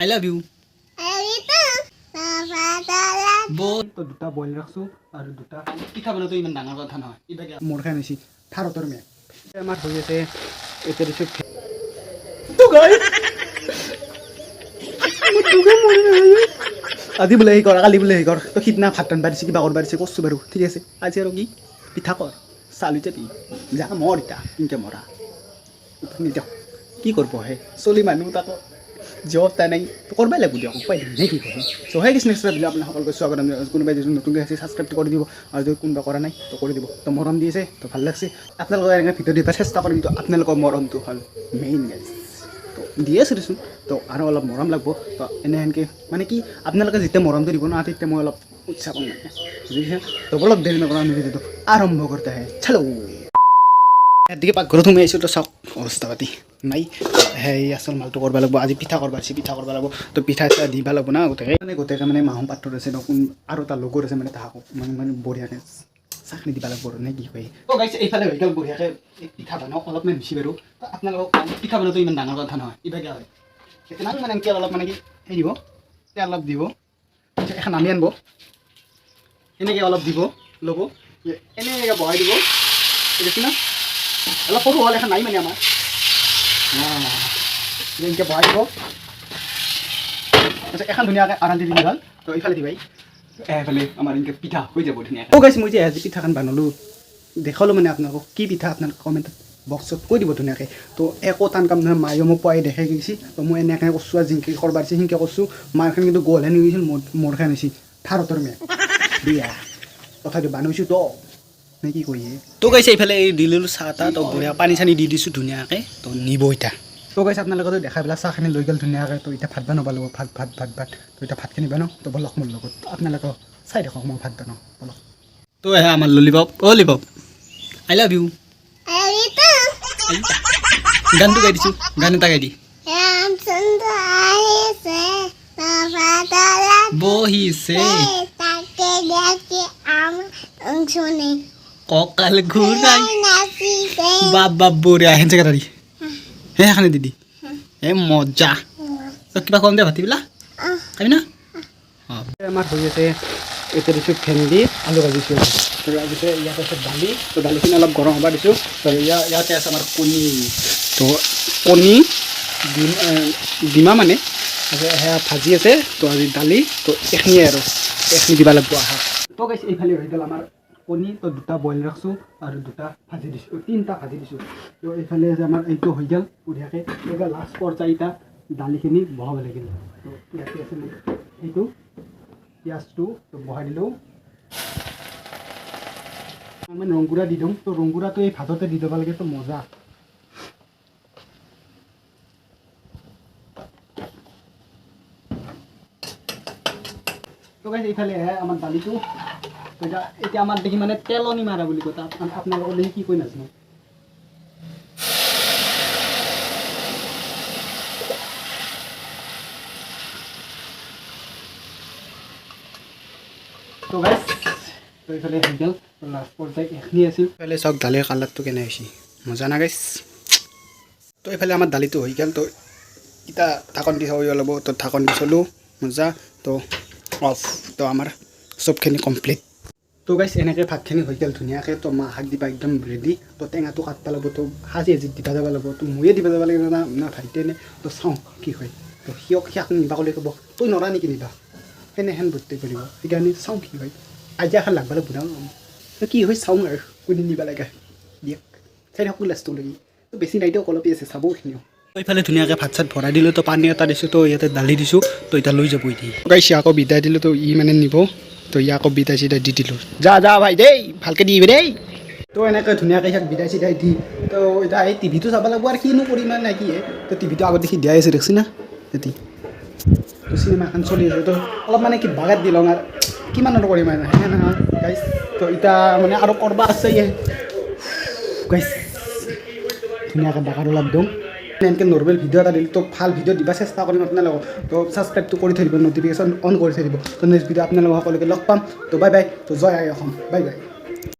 I love you. তো দুটা boil ৰাখছো আৰু দুটা পিঠা বনোৱাটো ইমান ডাঙৰ কথা নহয়। ইবাগে মোৰ খাই নিছি ভাৰতৰ মেপ আমাৰ হৈ আছে এতিয়া দিছো আজি বোলে সেই কৰ কালি বোলে সেই কৰ তো সিদিনা ভাত ৰান্ধিব দিছে কিবা কৰিব দিছে কৈছোঁ বাৰু ঠিক আছে আজি আৰু কি পিঠা কৰ চালি যাবি যা মৰ ইতা ইনকে মৰা নিদিয়ক কি কৰিব হে চলি মানুহ তাকো জব তাই নাই তো কৰিবই লাগিব দিয়ক উপায় নাই কি কৰিম চ' সেই কিছু নেক্সট ভিডিঅ' আপোনাৰ সকলোকে স্বাগতম কোনোবাই যদি নতুনকৈ আছে ছাবস্ক্ৰাইব কৰি দিব আৰু যদি কোনোবা কৰা নাই তো কৰি দিব তো মৰম দি আছে তো ভাল লাগছে আপোনালোকে এনেকৈ ভিডিঅ' দিব চেষ্টা কৰিম তো আপোনালোকৰ মৰমটো হ'ল মেইন গাইজ তো দি আছোঁ দেচোন তো আৰু অলপ মৰম লাগব তো এনেহেনকৈ মানে কি আপোনালোকে যেতিয়া মৰমটো দিব ন তেতিয়া মই অলপ উৎসাহ পাম মানে বুজিছে তো অলপ দেৰি নকৰা আমি ভিডিঅ'টো আৰম্ভ কৰোঁতে আহে চালো এদিকে পাকঘৰত সোমাই আহিছোঁ তো চাওক অৱস্থা পাতি নাই সেই আচল মালটো কৰিব লাগিব আজি পিঠা কৰিব আছে পিঠা কৰিব লাগিব তো পিঠা চিঠা দিব লাগিব না গোটেই মানে মাহৰ পাত্ৰত আছে আৰু এটা লগৰ আছে মানে তাহাকো মানে বঢ়িয়াকৈ চাকৰি দিব লাগিব নে কি কয় তো গাইছে এইফালে হৈ গ'ল বঢ়িয়াকৈ পিঠা বনাওক অলপমান বেছি বাৰু তো আপোনালোকক পিঠা বনোৱাটো ইমান ডাঙৰ কথা নহয় ইভাগে হয় সেইকাৰণে মানে তেল অলপ মানে কি সেই দিব তেল অলপ দিব এখন নামি আনিব এনেকৈ অলপ দিব ল'ব এনেকৈ বহাই দিব দেখি না অলপ সৰু হ'ল এখন নাই মানে আমাৰ এনেকৈ বহাই দিব তাৰপিছত এখন ধুনীয়াকৈ আৰান্দি দিলে হ'ল তো এইফালে দিবাই এইফালে আমাৰ এনেকৈ পিঠা হৈ যাব ধুনীয়াকৈ গাইছে মই যে আজি পিঠাখন বনালোঁ দেখালোঁ মানে আপোনালোকক কি পিঠা আপোনালোকে কমেণ্টত বক্সত কৈ দিব ধুনীয়াকৈ তো একো টান কাম নহয় মায়েও মোক পুৱাই দেখাই গৈছে তো মই এনেকৈ কৈছোঁ আৰু জিংকি কৰিব পাৰিছে সিংকে কৈছোঁ মাৰখন কিন্তু গ'লহে নিগৈছিল মোৰ খাই নিছিল ভাৰতৰ মেপ দিয়া তথাপি বানাইছোঁ তো নে কি কৰিয়ে তো গাইছে এইফালে দি ল'লোঁ চাহ তাহ তো বঢ়িয়া পানী চানী দি দিছোঁ ধুনীয়াকৈ তো নিব এতিয়া তো গাইছে আপোনালোকে দেখাই পেলাই চাহখিনি লৈ গ'ল ধুনীয়াকৈ তো এতিয়া ভাত বনাব লাগিব ভাত তো এতিয়া ভাতখিনি বনাওঁ তো বলক মোৰ লগত আপোনালোকে চাই দেখক মই ভাত বনাওঁ বলক তো আমাৰ lollipop lollipop I love you গানটো গাই দিছোঁ গান এটা গাই দি বহিছে কঁকাল ঘূৰাই বাবা বঢ়িয়া হেন জেগা দি হে এখানে দিদি হে মজা তো কিবা কম দে ভাতিবিলা খাবি না আমাৰ হৈ আছে এতিয়া দিছোঁ ভেন্দি আলু ভাজিছোঁ তাৰপিছত ইয়াত আছে দালি তো দালিখিনি অলপ গৰম হ'ব দিছোঁ তো ইয়াতে আছে আমাৰ কণী তো কণী ডিমা মানে সেয়া ভাজি আছে তো আজি দালি তো এইখিনিয়ে আৰু এইখিনি দিব লাগিব আহা তো গাইছে এইফালে হৈ গ'ল আমাৰ কণী তো দুটা বইল ৰাখছোঁ আৰু দুটা ভাজি দিছোঁ তিনিটা ভাজি দিছোঁ তো এইফালে আছে আমাৰ এইটো হৈ গ'ল বঢ়িয়াকৈ এইবাৰ লাষ্ট পৰ্যায়টা দালিখিনি বহাব লাগিল তো ইয়াতে আছে এইটো পিঁয়াজটো তো বহাই দিলোঁ আমি ৰংগুৰা দি দিওঁ তো ৰংগুৰাটো এই ভাততে দি দিব লাগে তো মজা তো গাইছে এইফালে আমাৰ দালিটো তো এতিয়া আমাৰ দেখি মানে তেলনি মাৰা বুলি কয় আপোনালোকৰ দেখি কি কৈ নাজানো তো গাইছ তো এইফালে হৈ গ'ল লাষ্ট পৰ্যায় এইখিনি আছিল এইফালে চাওক দালিৰ কালাৰটো কেনে হৈছে মজা না গাইছ তো এইফালে আমাৰ দালিটো হৈ গ'ল তো এতিয়া ঢাকন দি থৈ ল'ব তো ঢাকন দি থলোঁ মজা তো অফ তো আমাৰ চবখিনি কমপ্লিট তো গাইছ এনেকৈ ভাতখিনি হৈ গ'ল ধুনীয়াকৈ তো মাহ শাক দিবা একদম ৰেডি তো টেঙাটো কাটব লাগিব তো সাজি এজিত দিবা যাব লাগিব তো ময়ে দিবা যাব লাগিব না ভাইটিয়ে তো চাওঁ কি হয় তো সিয়াক নিবা ক'লে ক'ব তই নৰা নেকি নিবা সেনেহেন বস্তু কৰিব সেইকাৰণে চাওঁ কি হয় আজি এখন লাগব লাগিব তো কি হয় চাওঁ আৰু কোনে নিবা লাগে দিয়ক চাই থাকোঁ লাষ্টলৈকে তো বেছি নাই দিয়ক অলপি আছে চাব এইখিনিও এইফালে ধুনীয়াকৈ ভাত চাত ভৰাই দিলোঁ তো পানী এটা দিছোঁ তো ইয়াতে দালি দিছোঁ তো এতিয়া লৈ যাব এতিয়া গাইছে আকৌ বিদায় দিলোঁ তো ই মানে নিব তো ইয়াক আকৌ বিদায় চিদায় দি দিলোঁ যা ভাই দেই ভালকৈ দিবি দেই তো এনেকৈ ধুনীয়াকৈ ইয়াক বিদায় চিদায় দি তো এতিয়া এই টিভিটো চাব লাগিব আৰু কিনো কৰিম মানে নাই কি তো টিভিটো আগত দেখি দিয়াই আছে দেখছি না এতিয়া তো চিনেমা এখন চলি আছে তো অলপ মানে কি বাগাত দি লওঁ আৰু কিমান আৰু কৰিম আৰু সেনে নহয় গাইছ তো এতিয়া মানে আৰু কৰবা আছে গাইছ ধুনীয়াকৈ বাগাত অলপ দিওঁ এনেকৈ নৰ্মেল ভিডিঅ' এটা দিলোঁ তো ভাল ভিডিঅ' দিবা চেষ্টা কৰিম আপোনালোকক তো ছাবস্ক্ৰাইবটো কৰি থৈ দিব নটিফিকেশ্যন অন কৰি থৈ দিব তো নেক্সট ভিডিঅ' আপোনালোকক সকলোকে লগ পাম তো বাই বাই তো জয় আই অসম বাই বাই